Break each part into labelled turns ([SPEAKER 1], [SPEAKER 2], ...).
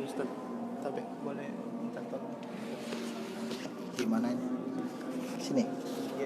[SPEAKER 1] Ustaz, tapi boleh minta tolong.
[SPEAKER 2] Gimana ini? Sini.
[SPEAKER 1] Ya.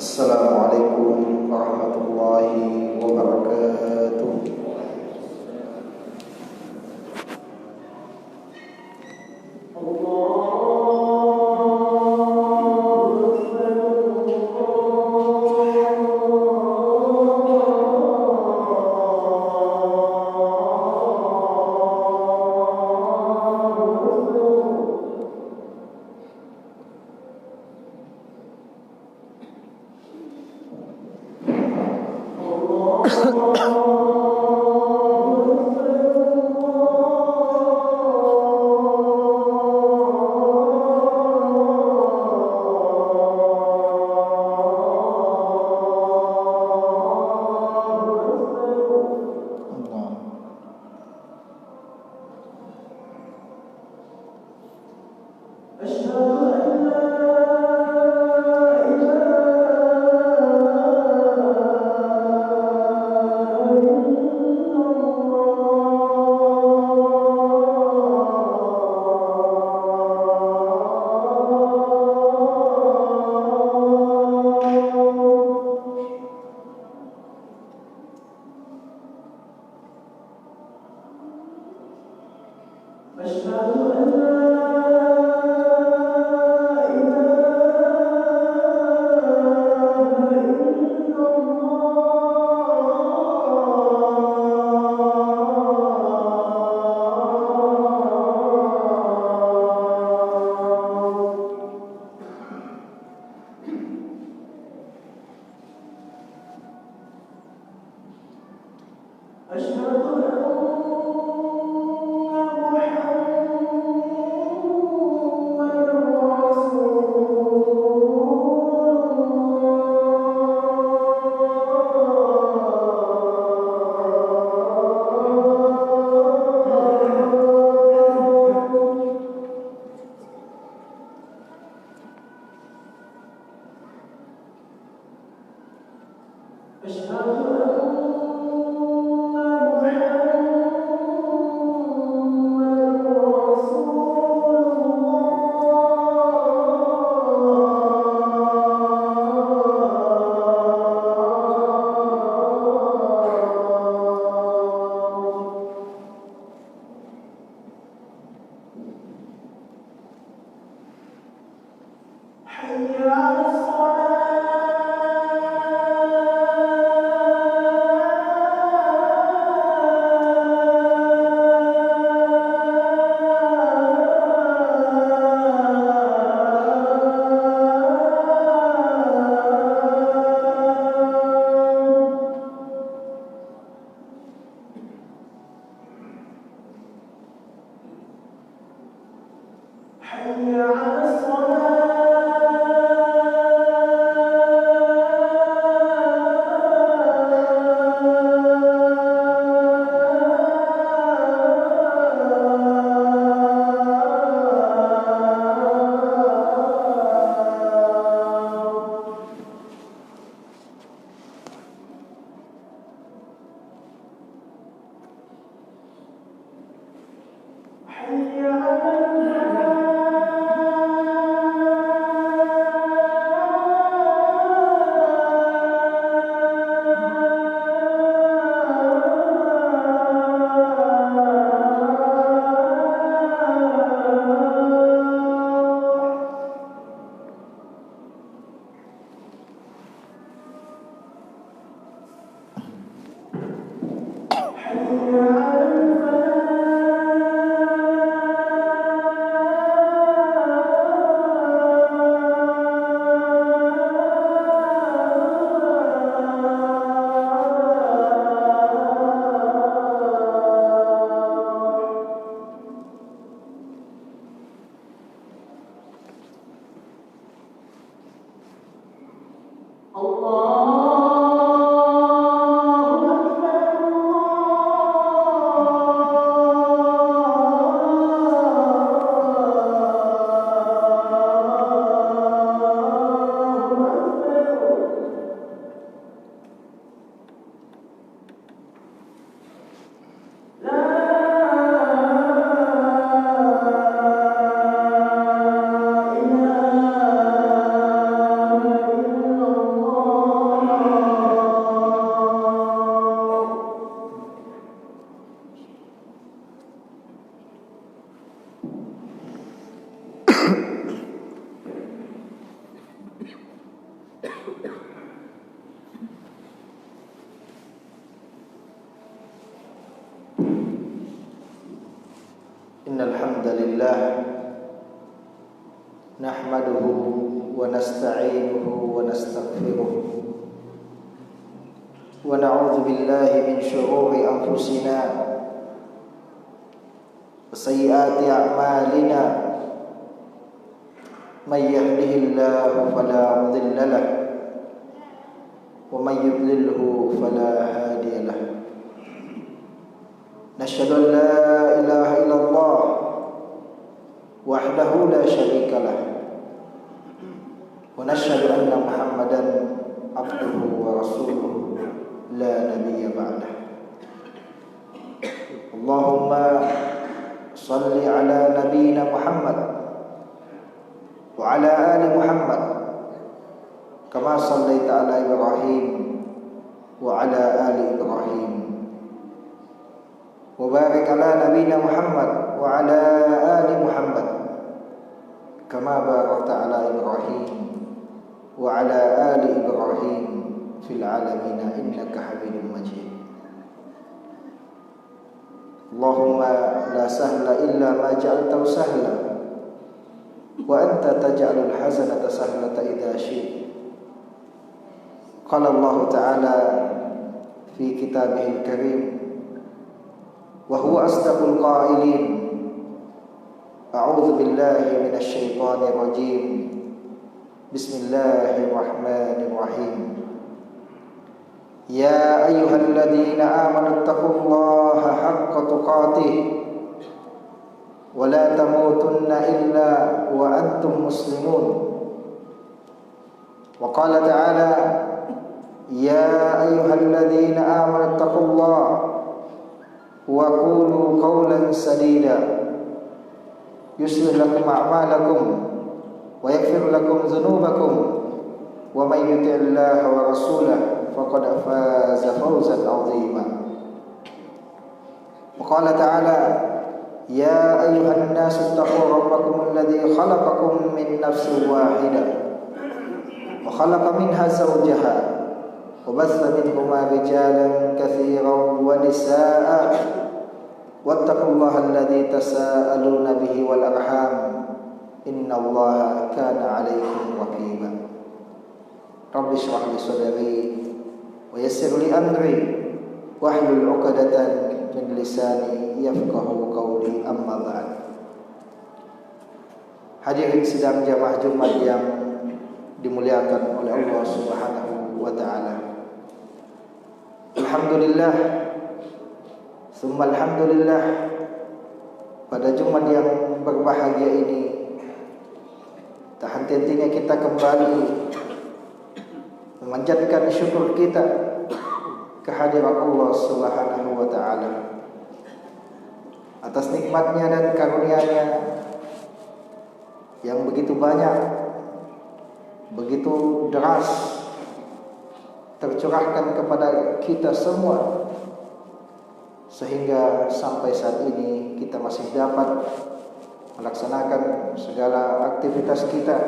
[SPEAKER 2] Assalamualaikum warahmatullahi wabarakatuh. Innal hamdalillah nahmaduhu wa nasta'inuhu wa nastaghfiruh wa na'udzu billahi min shururi anfusina wa sayyiati a'malina may yahdihillahu fala mudilla lahu wa may yudlilhu fala hadiya lahu. Nashhadu an la ilaha illallah wahdahu la syarika lah wa nashhadu anna Muhammadan abduhu wa rasuluhu la nabiyya ba'dah. Allahumma salli ala nabiyyina Muhammad wa ala ali Muhammad kama sallaita ala Ibrahim wa ala ali Ibrahim wa barik ala nabiyyina Muhammad wa ala ali Muhammad kama barakta ala Ibrahim wa ala ali Ibrahim fil alamin innaka Hamidum Majid. Allahumma la sahla illa ma ja'altahu sahla wa anta taj'alul hasanata sahlata idza syi'ta. Qala Allah Ta'ala fi kitabihil karim wa huwa asdaqul qailin. A'udzu billahi minasy syaithanir rajim. Bismillahirrahmanirrahim. Ya ayyuhalladzina amanu taqullaha haqqa tuqatih wa la tamutunna illa wa antum muslimun. Wa qala ta'ala ya ayyuhalladzina amanu taqullaha wa qulu qawlan sadida yuslih lakum a'malakum wa yaghfir lakum dhunubakum wa may yuti'illaha wa rasulahu faqad faza fawzan 'azima. Wa qala ta'ala ya ayyuhan nasu taqu rabbakum alladhi khalaqakum min nafsin wahidah wa khalaqa minha zawjaha wa batha minhuma rijalan katsiran wa nisaa'a wattaqullaha alladzi tasaaluna bihi wal arham innallaha kana 'alaikum raqiba. Rabbi shrah li sadri wa yassir li amri wahlul 'uqdatan min lisani yafqahu qawli, amma ba'd. Hadirin sidang jamaah Jumat yang dimuliakan oleh Allah Subhanahu wa taala. Alhamdulillah, summa alhamdulillah, pada Jumat yang berbahagia ini tak henti-hentinya kita kembali memanjatkan syukur kita kehadiran Allah Subhanahu wa taala atas nikmatnya dan karunia-Nya yang begitu banyak, begitu deras tercurahkan kepada kita semua, sehingga sampai saat ini kita masih dapat melaksanakan segala aktivitas kita,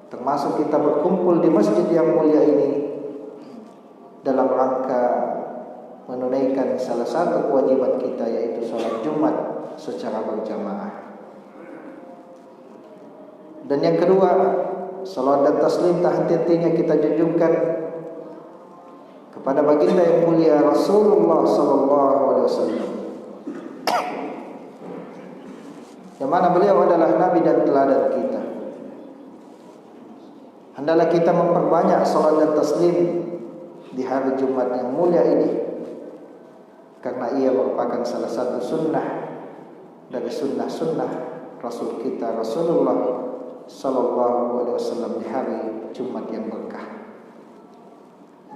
[SPEAKER 2] termasuk kita berkumpul di masjid yang mulia ini dalam rangka menunaikan salah satu kewajiban kita, yaitu sholat Jumat secara berjamaah. Dan yang kedua, salat dan taslim tak henti-hentinya kita junjungkan kepada baginda yang mulia Rasulullah sallallahu alaihi wasallam, yang mana beliau adalah nabi dan teladan kita. Hendaklah kita memperbanyak salat dan taslim di hari Jumat yang mulia ini, karena ia merupakan salah satu sunnah dari sunnah-sunnah Rasul kita Rasulullah sallallahu alaihi wasallam di hari Jumat yang berkah.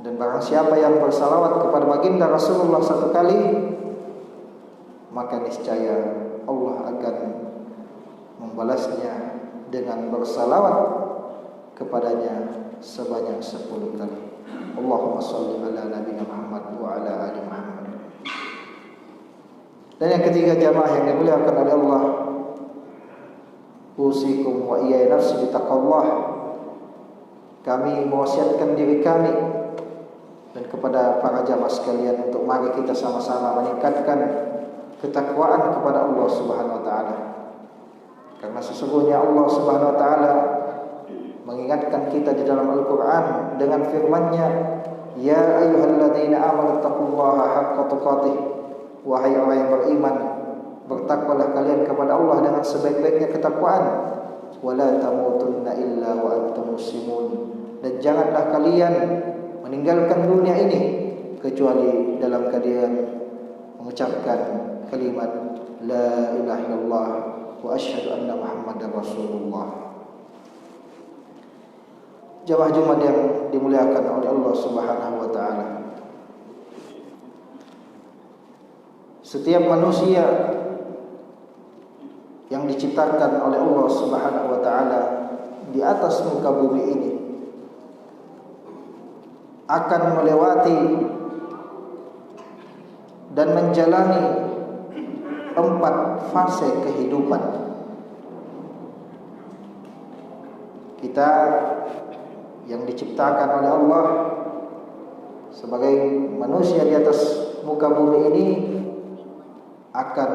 [SPEAKER 2] Dan barang siapa yang bersalawat kepada baginda Rasulullah satu kali, maka niscaya Allah akan membalasnya dengan bersalawat kepadanya sebanyak 10 kali. Allahumma shalli ala nabiyina Muhammad wa ala ali Muhammad. Dan yang ketiga, jamaah yang dimuliakan oleh Allah, usikum wa iyaya nafsi bitaqwallah. Kami mewasiatkan diri kami dan kepada para jamaah sekalian untuk mari kita sama-sama meningkatkan ketakwaan kepada Allah Subhanahu wa taala. Karena sesungguhnya Allah Subhanahu wa taala mengingatkan kita di dalam Al-Qur'an dengan firman-Nya, "Ya ayyuhalladzina amanu taqullaha haqqa tuqatih." Wahai orang yang beriman, bertakwalah kalian kepada Allah dengan sebaik-baiknya ketakwaan. Wala tamutunna illa wa antum muslimun. Dan janganlah kalian meninggalkan dunia ini kecuali dalam keadaan mengucapkan kalimat la ilaha illallah wa asyhadu anna Muhammadar Rasulullah. Jamaah Jumat yang dimuliakan oleh Allah Subhanahu wa taala, setiap manusia yang diciptakan oleh Allah Subhanahu wa taala di atas muka bumi ini akan melewati dan menjalani 4 fase kehidupan. Kita yang diciptakan oleh Allah sebagai manusia di atas muka bumi ini akan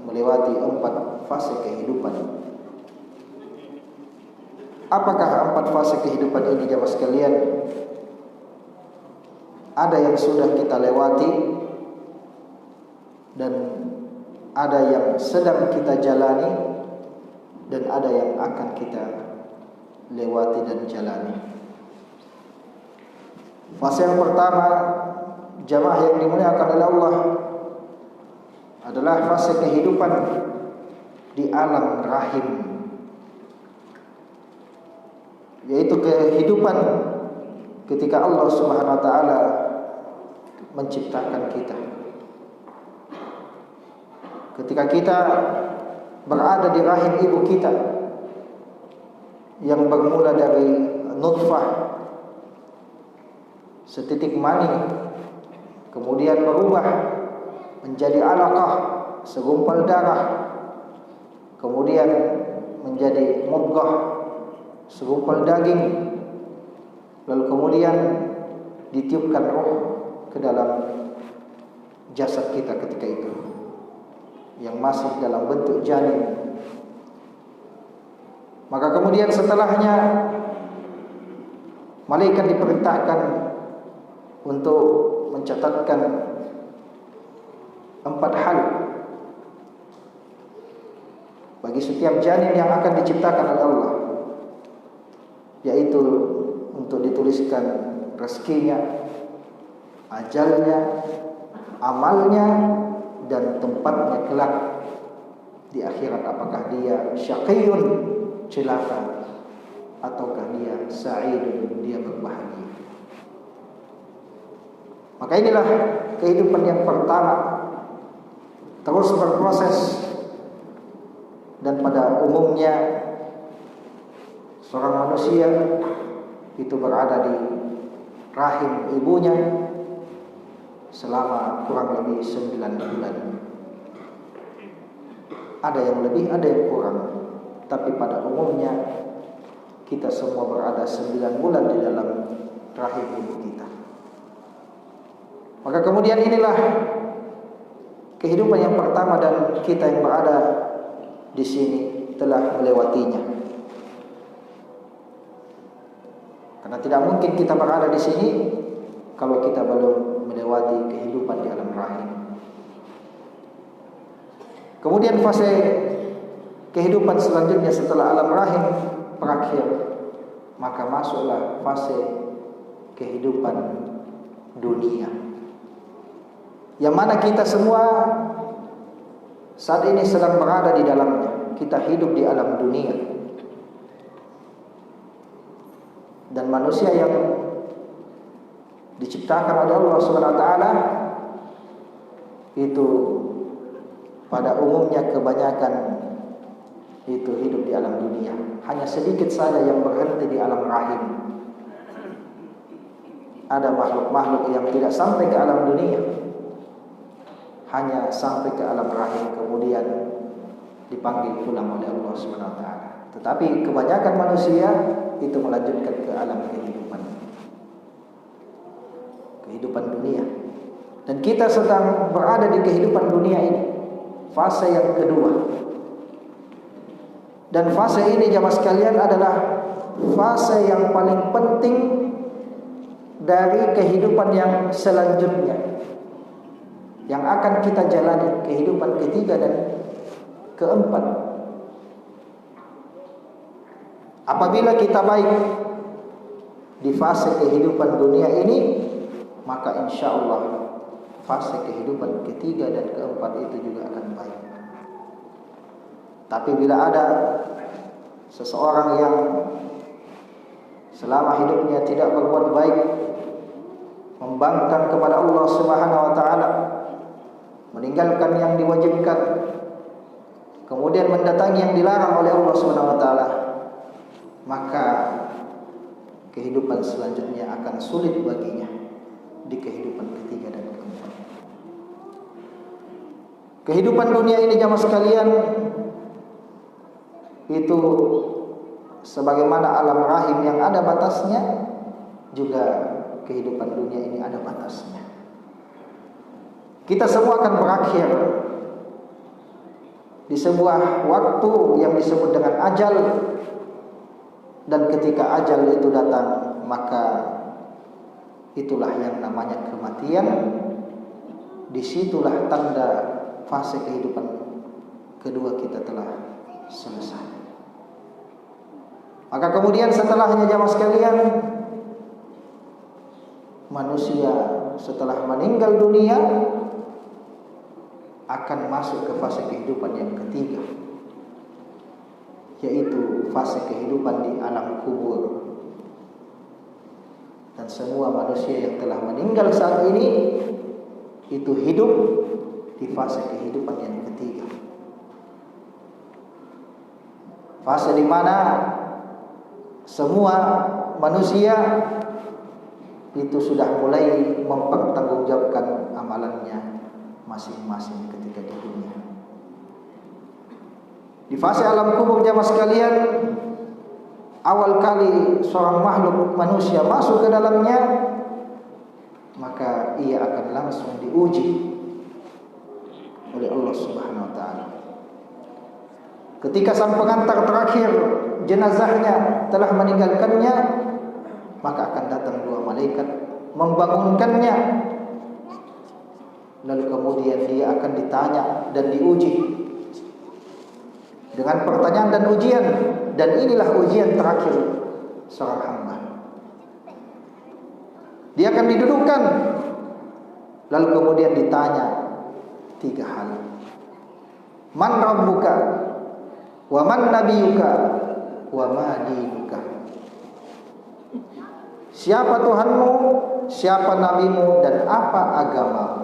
[SPEAKER 2] melewati 4 fase kehidupan. Apakah 4 fase kehidupan ini, jamaah sekalian? Ada yang sudah kita lewati dan ada yang sedang kita jalani dan ada yang akan kita lewati dan jalani. Fase yang pertama, jamaah yang dimuliakan oleh Allah, adalah fase kehidupan di alam rahim, yaitu kehidupan ketika Allah Subhanahu wa taala menciptakan kita. Ketika kita berada di rahim ibu kita yang bermula dari nutfah, setitik mani, kemudian berubah menjadi alaqah, segumpal darah, kemudian menjadi mudghah, segumpal daging, lalu kemudian ditiupkan roh ke dalam jasad kita ketika itu, yang masih dalam bentuk janin. Maka kemudian setelahnya malaikat diperintahkan untuk mencatatkan 4 hal bagi setiap janin yang akan diciptakan oleh Allah, yaitu untuk dituliskan rezekinya, ajalnya, amalnya, dan tempatnya kelak di akhirat. Apakah dia syaqiyun, celaka, ataukah dia sa'idun, dia berbahagia. Maka inilah kehidupan yang pertama, terus berproses. Dan pada umumnya seorang manusia itu berada di rahim ibunya selama kurang lebih 9 bulan. Ada yang lebih, ada yang kurang, tapi pada umumnya kita semua berada 9 bulan di dalam rahim ibu kita. Maka kemudian inilah kehidupan yang pertama dan kita yang berada di sini telah melewatinya. Karena tidak mungkin kita berada di sini kalau kita belum melewati kehidupan di alam rahim. Kemudian fase kehidupan selanjutnya setelah alam rahim berakhir, maka masuklah fase kehidupan dunia, yang mana kita semua saat ini sedang berada di dalamnya. Kita hidup di alam dunia, dan manusia yang diciptakan oleh Allah Subhanahu wa taala itu pada umumnya kebanyakan itu hidup di alam dunia. Hanya sedikit saja yang berhenti di alam rahim. Ada makhluk-makhluk yang tidak sampai ke alam dunia, hanya sampai ke alam rahim kemudian dipanggil pulang oleh Allah Subhanahu wa taala. Tetapi kebanyakan manusia itu melanjutkan ke alam kehidupan dunia. Dan kita sedang berada di kehidupan dunia ini, fase yang kedua. Dan fase ini jamaah sekalian adalah fase yang paling penting dari kehidupan yang selanjutnya, yang akan kita jalani, kehidupan ketiga dan keempat. Apabila kita baik di fase kehidupan dunia ini, maka insya Allah fase kehidupan ketiga dan keempat itu juga akan baik. Tapi bila ada seseorang yang selama hidupnya tidak berbuat baik, membangkang kepada Allah Subhanahu wa taala, meninggalkan yang diwajibkan, kemudian mendatangi yang dilarang oleh Allah Subhanahu wa taala, maka kehidupan selanjutnya akan sulit baginya di kehidupan ketiga dan keempat. Kehidupan dunia ini jamaah sekalian itu sebagaimana alam rahim yang ada batasnya, juga kehidupan dunia ini ada batasnya. Kita semua akan berakhir di sebuah waktu yang disebut dengan ajal. Dan ketika ajal itu datang, maka itulah yang namanya kematian. Disitulah tanda fase kehidupan kedua kita telah selesai. Maka kemudian setelahnya jamaah sekalian, manusia setelah meninggal dunia akan masuk ke fase kehidupan yang ketiga, yaitu fase kehidupan di alam kubur. Dan semua manusia yang telah meninggal saat ini itu hidup di fase kehidupan yang ketiga. Fase di mana semua manusia itu sudah mulai mempertanggungjawabkan amalannya masing-masing ketika di dunia. Di fase alam kubur jamaah sekalian, awal kali seorang makhluk manusia masuk ke dalamnya, maka ia akan langsung diuji oleh Allah Subhanahu wa taala. Ketika sang pengantar terakhir jenazahnya telah meninggalkannya, maka akan datang dua malaikat membangunkannya. Lalu kemudian dia akan ditanya dan diuji dengan pertanyaan dan ujian. Dan inilah ujian terakhir seorang hamba. Dia akan didudukkan, lalu kemudian ditanya tiga hal. Man rabbuka, wa man nabiyuka, wa ma dinuka. Siapa Tuhanmu, siapa nabimu, dan apa agamamu?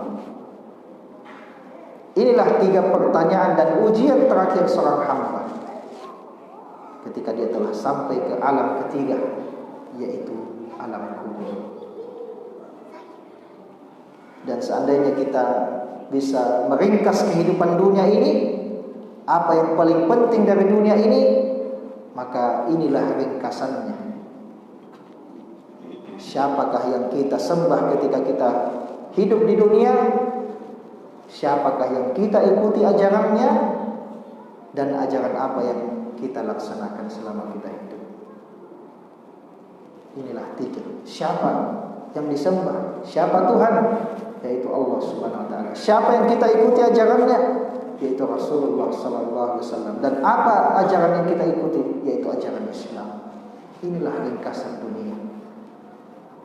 [SPEAKER 2] Inilah tiga pertanyaan dan ujian terakhir seorang hamba ketika dia telah sampai ke alam ketiga, yaitu alam kubur. Dan seandainya kita bisa meringkas kehidupan dunia ini, apa yang paling penting dari dunia ini, maka inilah ringkasannya. Siapakah yang kita sembah ketika kita hidup di dunia, siapakah yang kita ikuti ajarannya, dan ajaran apa yang kita laksanakan selama kita hidup. Inilah tiga. Siapa yang disembah, siapa Tuhan, yaitu Allah Subhanahu wa taala. Siapa yang kita ikuti ajarannya, yaitu Rasulullah sallallahu alaihi wasallam. Dan apa ajaran yang kita ikuti, yaitu ajaran Islam. Inilah ringkasan dunia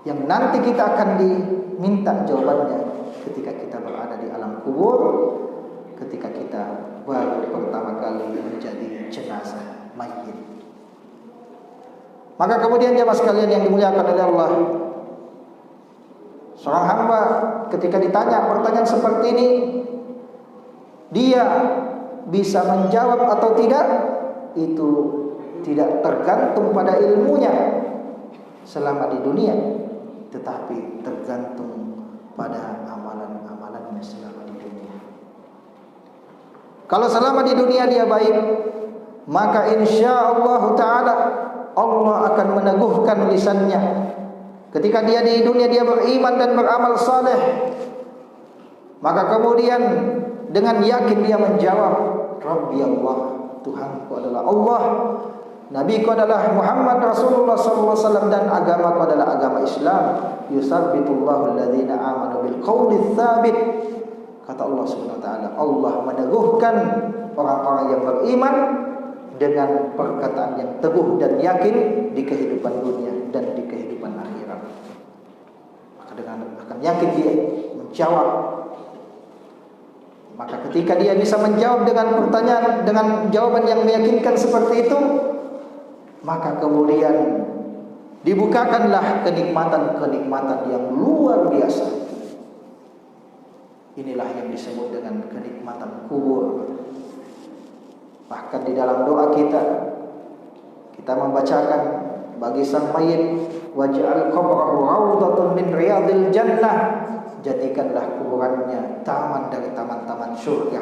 [SPEAKER 2] yang nanti kita akan diminta jawabannya ketika kita berada di alam kubur, ketika kita baru pertama kali menjadi jenazah mayit. Maka kemudian jemaah sekalian yang dimuliakan oleh Allah, seorang hamba ketika ditanya pertanyaan seperti ini, dia bisa menjawab atau tidak, itu tidak tergantung pada ilmunya selama di dunia, tetapi tergantung pada amalan-amalannya selama di dunia. Kalau selama di dunia dia baik, maka insyaallah ta'ala Allah akan meneguhkan lisannya. Ketika dia di dunia dia beriman dan beramal saleh, maka kemudian dengan yakin dia menjawab, Rabbi Allah, Tuhanku adalah Allah, Nabiku adalah Muhammad Rasulullah SAW, dan agamaku adalah agama Islam. Yusabbitullahu alladhina amanu bil qawli tsabit. Kata Allah Subhanahu wa taala, Allah meneguhkan orang-orang yang beriman dengan perkataan yang teguh dan yakin di kehidupan dunia dan di kehidupan akhirat. Maka dengan akan yakin dia menjawab. Maka ketika dia bisa menjawab dengan pertanyaan, dengan jawaban yang meyakinkan seperti itu, maka kemudian dibukakanlah kenikmatan-kenikmatan yang luar biasa. Inilah yang disebut dengan kenikmatan kubur. Bahkan di dalam doa kita membacakan bagi sang mayit, waj'al qabrahu rawdatun min riyadil jannah, jadikanlah kuburannya taman dari taman-taman surga.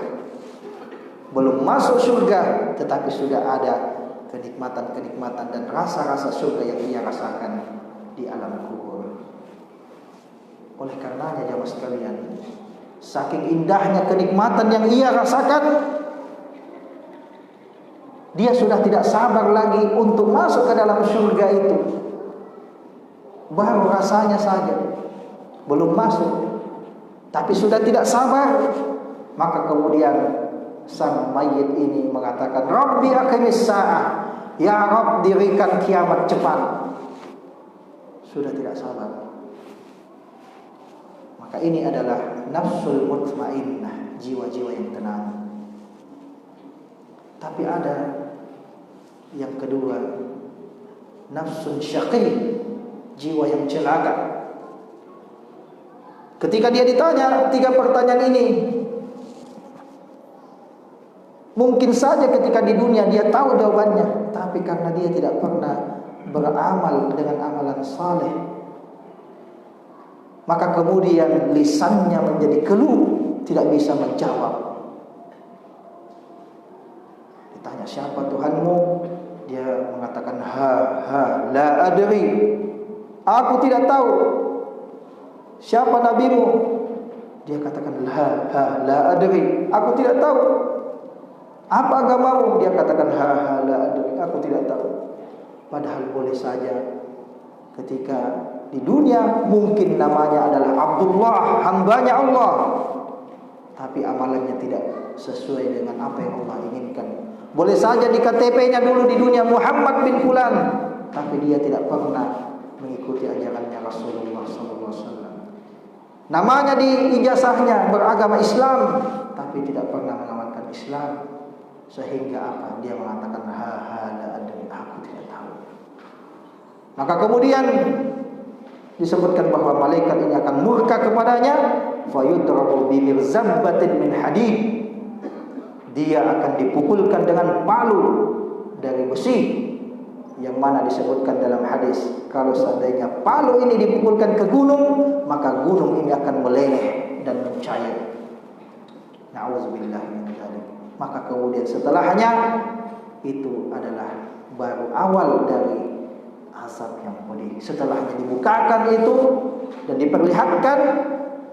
[SPEAKER 2] Belum masuk surga, tetapi sudah ada kenikmatan-kenikmatan dan rasa-rasa surga yang ia rasakan di alam kubur. Oleh karenanya jemaah sekalian, saking indahnya kenikmatan yang ia rasakan, dia sudah tidak sabar lagi untuk masuk ke dalam surga itu. Baru rasanya saja, belum masuk, tapi sudah tidak sabar. Maka kemudian sang mayit ini mengatakan, Rabbi aqimis sa'ah, ya Rabb, dirikan kiamat cepat. Sudah tidak sabar. Maka ini adalah nafsul mutmainnah, jiwa-jiwa yang tenang. Tapi ada yang kedua, nafsun syaqi, jiwa yang celaka. Ketika dia ditanya 3 pertanyaan ini, mungkin saja ketika di dunia dia tahu jawabannya, tapi karena dia tidak pernah beramal dengan amalan saleh, maka kemudian lisannya menjadi keluh, tidak bisa menjawab. Ditanya siapa Tuhanmu, dia mengatakan la adri, aku tidak tahu. Siapa nabimu, dia katakan la adri, aku tidak tahu. Apa agamamu, dia katakan la adri, aku tidak tahu. Padahal boleh saja ketika di dunia mungkin namanya adalah Abdullah, hambanya Allah, tapi amalannya tidak sesuai dengan apa yang Allah inginkan. Boleh saja di KTP-nya dulu di dunia Muhammad bin Fulan, tapi dia tidak pernah mengikuti ajarannya Rasulullah SAW. Namanya di ijazahnya beragama Islam, tapi tidak pernah mengamalkan Islam. Sehingga apa? Dia mengatakan la adri, aku tidak tahu. Maka kemudian disebutkan bahwa malaikat ini akan murka kepadanya, fayudrabu bimirzabatin min hadid. Dia akan dipukulkan dengan palu dari besi, yang mana disebutkan dalam hadis, kalau seandainya palu ini dipukulkan ke gunung, maka gunung ini akan meleleh dan mencair. Na'udzubillah min dzalik. Maka kemudian setelahnya itu adalah baru awal dari azab yang pedih. Setelahnya dibukakan itu dan diperlihatkan,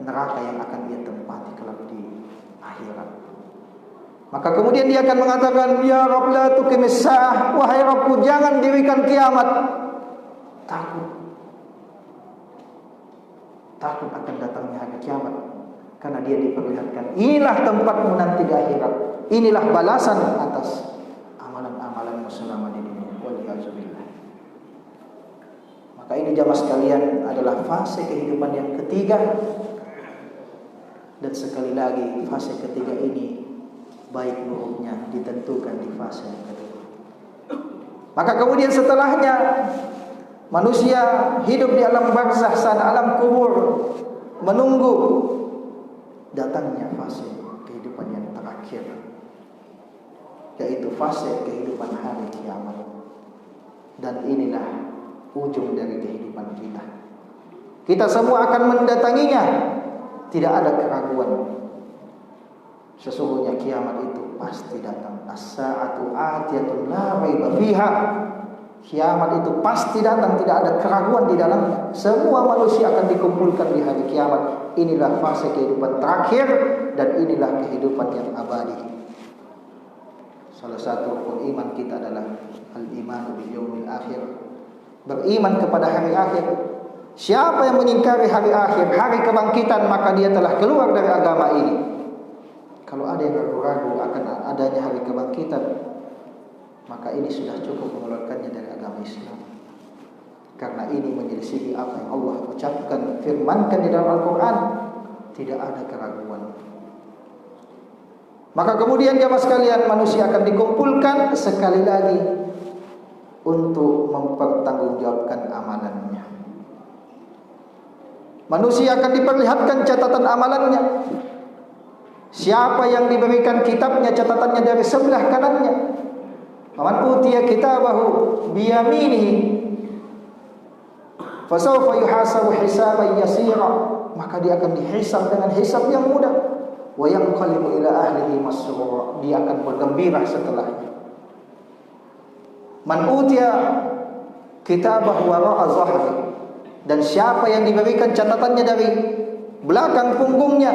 [SPEAKER 2] neraka yang akan ia tempati kelak di akhirat. Maka kemudian dia akan mengatakan, ya Rabb la tuqimis sa'ah, wahai Rabbku jangan dirikan kiamat. Takut akan datangnya hari kiamat, karena dia diperlihatkan, inilah tempatmu nanti di akhirat, inilah balasan atas amalan-amalanmu selama di dunia. Waliyahzubillah. Maka ini jamaah sekalian adalah fase kehidupan yang ketiga. Dan sekali lagi, fase ketiga ini baik buruknya ditentukan di fase yang kedua. Maka kemudian setelahnya manusia hidup di alam barzakh, alam kubur, menunggu datangnya fase kehidupan yang terakhir, yaitu fase kehidupan hari kiamat. Dan inilah ujung dari kehidupan kita. Kita semua akan mendatanginya, tidak ada keraguan. Sesungguhnya kiamat itu pasti datang. As-sa'atu atiyatun la raiba fiha. Kiamat itu pasti datang, tidak ada keraguan di dalamnya. Semua manusia akan dikumpulkan di hari kiamat. Inilah fase kehidupan terakhir dan inilah kehidupan yang abadi. Salah satu rukun iman kita adalah al-imanu bil yaumil akhir. Beriman kepada hari akhir. Siapa yang mengingkari hari akhir, hari kebangkitan, maka dia telah keluar dari agama ini. Kalau ada yang ragu-ragu akan adanya hari kebangkitan, maka ini sudah cukup mengeluarkannya dari agama Islam. Karena ini menyelisihi apa yang Allah ucapkan, firmankan di dalam Al-Quran. Tidak ada keraguan. Maka kemudian jamaah sekalian, manusia akan dikumpulkan sekali lagi untuk mempertanggungjawabkan amalannya. Manusia akan diperlihatkan catatan amalannya. Siapa yang diberikan kitabnya, catatannya dari sebelah kanannya, man utiya kitabahu biyaminihi fasawfa yuhasabu hisaban yasira, maka dia akan dihisab dengan hisab yang mudah. Wa yanqalibu ila ahlihi masrura, dia akan bergembira setelahnya. Man utiya kitabahu wara'a zahri, dan siapa yang diberikan catatannya dari belakang punggungnya,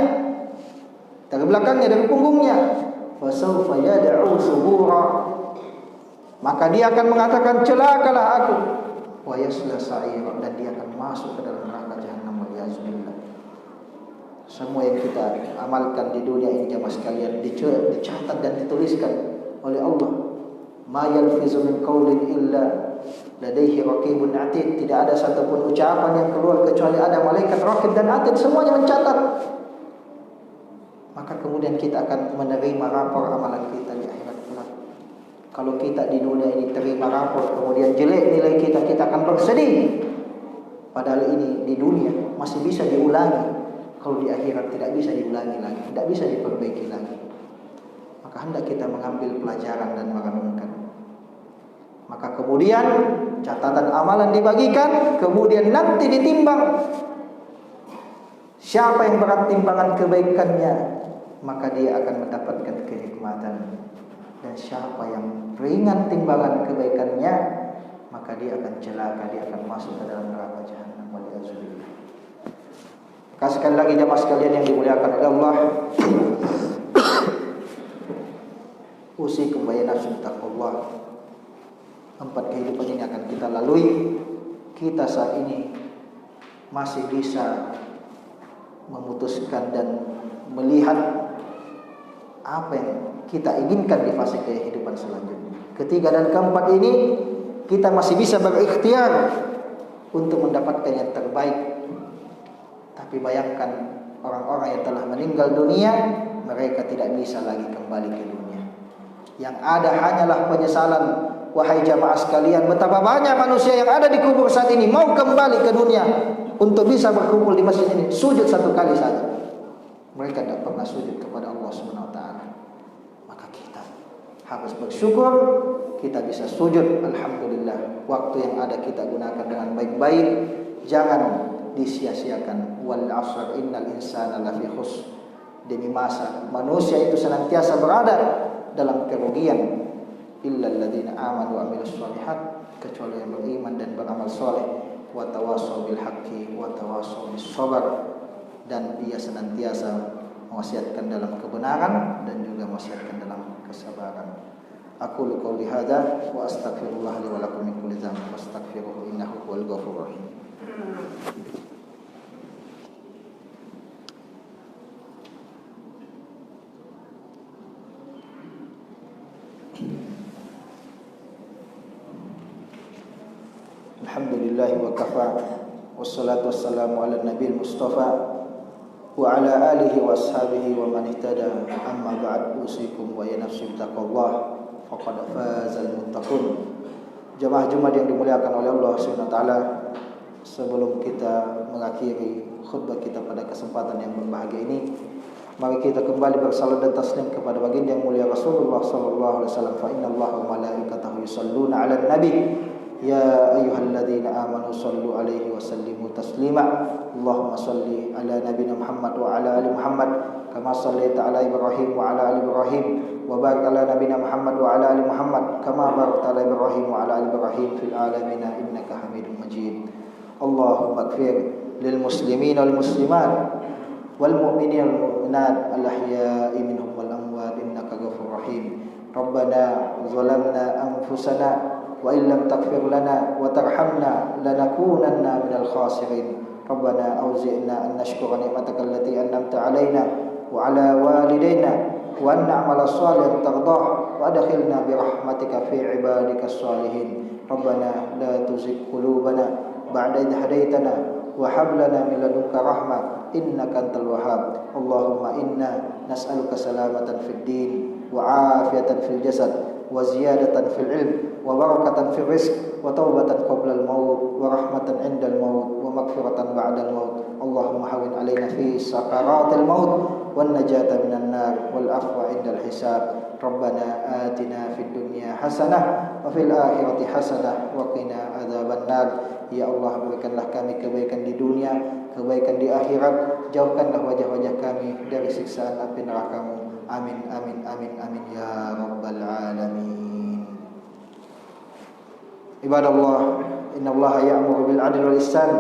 [SPEAKER 2] dari belakangnya, dari punggungnya, fasawfa yad'u subura, maka dia akan mengatakan celakalah aku, wa yasla sa'ira, dan dia akan masuk ke dalam neraka jahanam. Waliyahzubillah. Semua yang kita amalkan di dunia ini jamaah sekalian dicatat dan dituliskan oleh Allah. Ma yalfizu min qawlin illa ladaihi raqibun atid. Tidak ada satupun ucapan yang keluar kecuali ada malaikat raqib dan atid, semuanya mencatat. Maka kemudian kita akan menerima rapor amalan kita di akhirat kelak. Kalau kita di dunia ini terima rapor kemudian jelek nilai kita, kita akan bersedih. Padahal ini di dunia masih bisa diulangi. Kalau di akhirat tidak bisa diulangi lagi, tidak bisa diperbaiki lagi. Maka hendak kita mengambil pelajaran dan merenungkan. Maka kemudian catatan amalan dibagikan, kemudian nanti ditimbang. Siapa yang berat timbangan kebaikannya, maka dia akan mendapatkan kenikmatan. Dan siapa yang ringan timbangan kebaikannya, maka dia akan celaka, dia akan masuk ke dalam neraka jahanam. Waliyahzubillah. Maka sekali lagi jamaah sekalian yang dimuliakan oleh Allah, usikum wa nafsun taqwallah. 4 kehidupan ini akan kita lalui. Kita saat ini masih bisa memutuskan dan melihat apa yang kita inginkan di fase kehidupan selanjutnya. Ketiga dan keempat ini kita masih bisa berikhtiar untuk mendapatkan yang terbaik. Tapi bayangkan orang-orang yang telah meninggal dunia, mereka tidak bisa lagi kembali ke dunia. Yang ada hanyalah penyesalan. Wahai jamaah sekalian, betapa banyak manusia yang ada di kubur saat ini mau kembali ke dunia untuk bisa berkumpul di masjid ini, sujud 1 kali saja. Mereka tidak pernah sujud kepada Allah Subhanahu wa taala. Maka kita harus bersyukur kita bisa sujud. Alhamdulillah, waktu yang ada kita gunakan dengan baik-baik, jangan disia-siakan. Wal 'asr innal insana lafi khusr. Demi masa manusia itu senantiasa berada dalam kerugian. Illa alladziina aamanu wa 'amilus shalihat, kecuali yang beriman dan beramal saleh, wa tawassaw bil haqqi wa tawassaw bis sabr, dan ia senantiasa mewasiatkan dalam kebenaran dan juga mewasiatkan dalam kesabaran. Aku qouli hadza wa astaghfirullah li wa lakum min kulli dhanbin wastaghfiruhu innahu huwal ghafurur rahim. Alhamdulillah wa kafa wassalatu wassalamu ala nabiyil mustafa wa ala alihi wa ashabihi wa man ihtada amma ba'd usikum wa ya nafsi taqwallah faqad fazal muttaqun. Jemaah Jumat yang dimuliakan oleh Allah Subhanahu wa taala, sebelum kita mengakhiri khutbah kita pada kesempatan yang berbahagia ini, mari kita kembali bersalat dan taslim kepada baginda yang mulia Rasulullah sallallahu alaihi wasallam. Fa innallaha wa malaikatahu yusholluna 'alan nabi ya ayyuhalladzina amanu shallu 'alaihi wa sallimu taslima. Allahumma shalli ala nabiyyina Muhammad wa ala ali Muhammad kama shallaita ala Ibrahim wa ala ali Ibrahim wa barik ala nabiyyina Muhammad wa ala ali Muhammad kama barakta ala Ibrahim wa ala ali Ibrahim fil alamin innaka Hamidum Majid. Allahumma ighfir lil muslimin wal muslimat wal mu'minin wal mu'minat al ahya'i minhum wal amwat innaka ghafurur rahim. Rabbana zalamna anfusana wa illam taghfir lana wa tarhamna lanakunanna minal khasirin. Rabbana auzi'na an nashkura ni'mataka allati an'amta 'alaina wa 'ala walidayna wa an na'mala shalihan tardah wa adkhilna bi rahmatika fi 'ibadikas shalihin. Rabbana la tuzigh qulubana ba'da idh hadaytana wa hab lana min ladunka rahmah innaka antal wahhab. Allahumma inna nas'aluka salamatan fid din wa 'afiyatan fil jasad wa ziyadatan fil ilm wa barakatan fil rizq wa taubatan qabla al maut wa rahmatan 'inda al maut wa maghfiratan ba'da al maut. Allahumma hawwin 'alaina fi sakaratil maut wan najata minan nar wal afwa 'inda al hisab. Rabbana atina fid dunya hasanah wa fil akhirati hasanah wa qina adzaban nar. Ya Allah, berikanlah kami kebaikan di dunia, kebaikan di akhirat, jauhkanlah wajah-wajah kami dari siksaan api neraka-Mu. Amin amin amin amin ya rabbal alamin. Ibadallah, innallaha ya'muru bil 'adli wal ihsan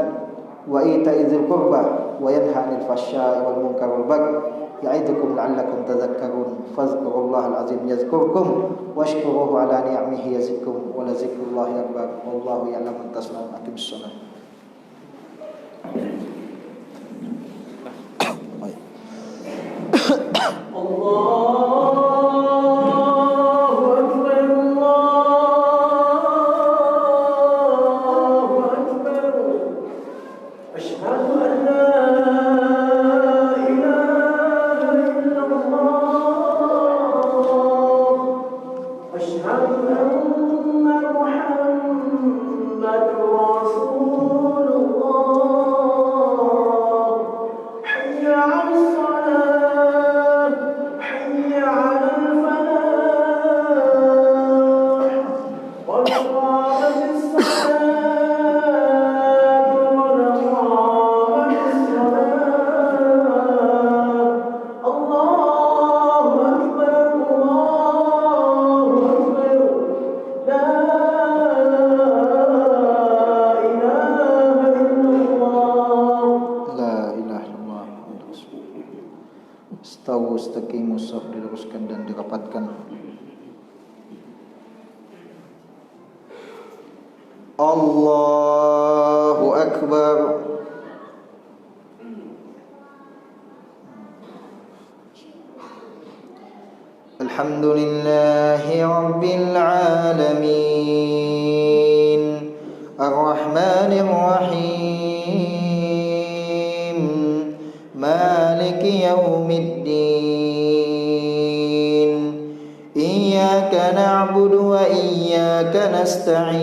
[SPEAKER 2] wa ita'i dzil qurba wa yanha 'anil fahsya'i wal munkari wal baghi ya'idukum la'allakum tadhakkarun. Fadhkurullahal 'azim yazkurkum washkuruhu 'ala ni'amihi yazidkum wa la dzikrullahi akbar. Wallahu ya'lamu ma tasna'un. Aqimus shalah. Diluruskan dan dirapatkan. Allahu Akbar. Alhamdulillahi Rabbil Alamin Ar-Rahmanir Rahim Maliki Yawmiddin Iyyaka na'budu wa iyyaka nasta'in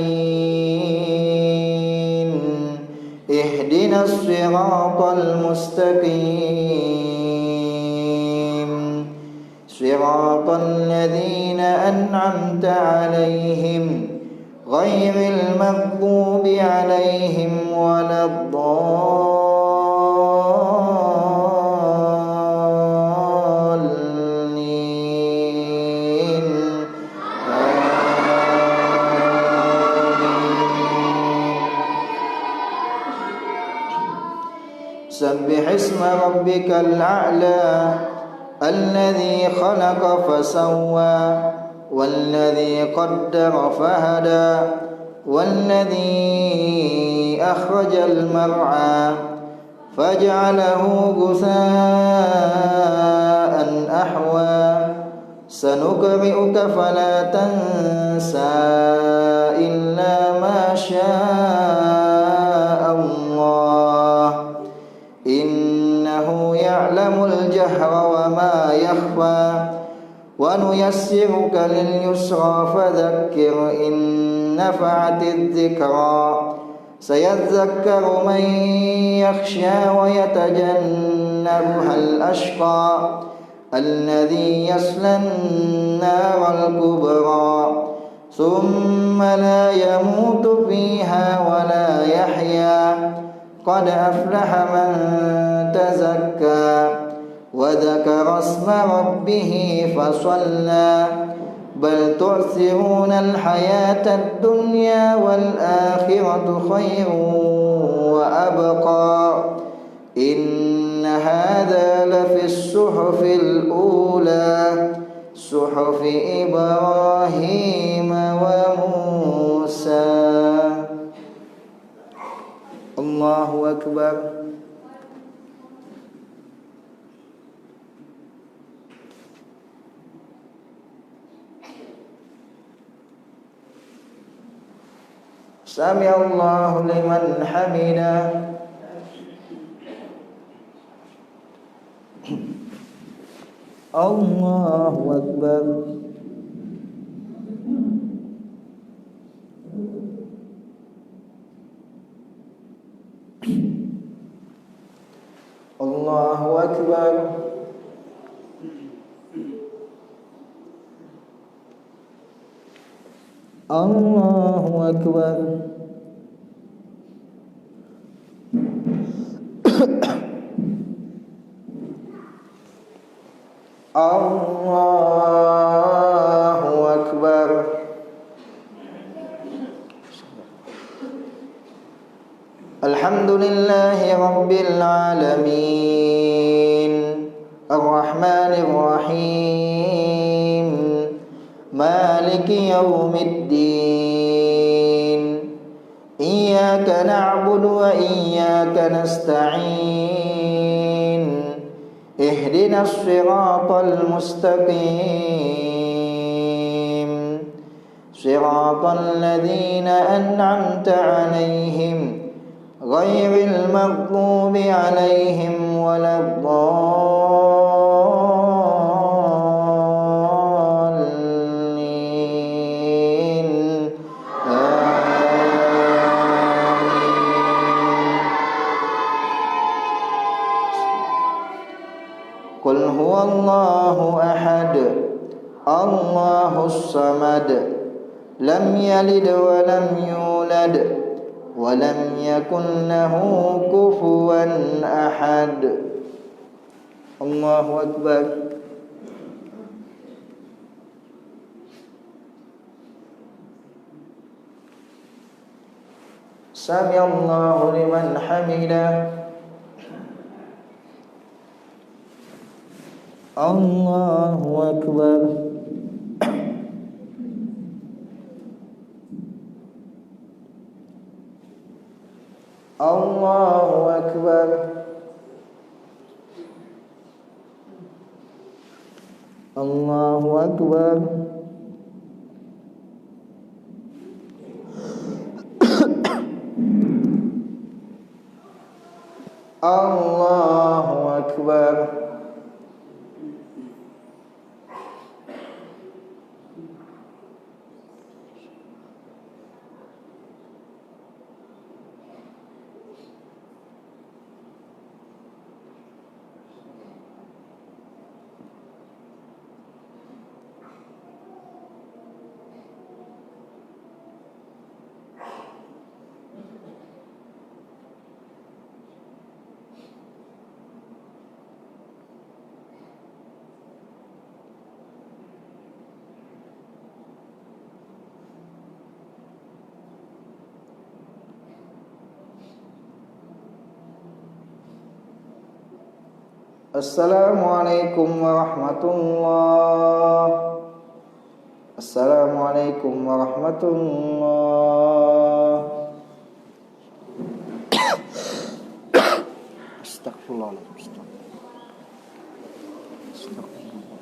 [SPEAKER 2] Ihdinas siratal mustaqim Siratal ladzina an'amta 'alaihim ghairil maghdubi 'alaihim waladdallin. سبح اسم ربك الأعلى الذي خلق فسوى والذي قدر فهدى والذي أخرج المرعى فجعله غثاء أحوى سنقرئك فلا تنسى إلا ما شاء الله إنه يعلم الجهر وما يخفى ونيسرك لليسرى فذكر إن نفعت الذكرى سيذكر من يخشى ويتجنبها الأشقى الذي يصلى النار الكبرى ثم لا يموت فيها ولا يحيا قد أفلح من تزكى وذكر اسم ربه فصلى بل تؤثرون الحياة الدنيا والآخرة خير وأبقى إن هذا لفي الصحف الأولى صحف إبراهيم وموسى. الله أكبر. سمع الله لمن حمده. الله أكبر. الله أكبر. الله أكبر. الله أكبر. الحمد لله رب العالمين الرحمن الرحيم مالك يوم الدين إياك نعبد وإياك نستعين اهدنا الصراط المستقيم صراط الذين أنعمت عليهم غير المغضوب عليهم ولا الضالين قل هو الله أحد الله الصمد لم يلد ولم يولد ولم يكن له كفوا أحد. الله أكبر. سمع الله لمن حمده. الله أكبر. الله أكبر. الله أكبر. الله أكبر. Assalamualaikum warahmatullahi. Assalamualaikum warahmatullahi. Astagfirullahaladzim. Astagfirullah.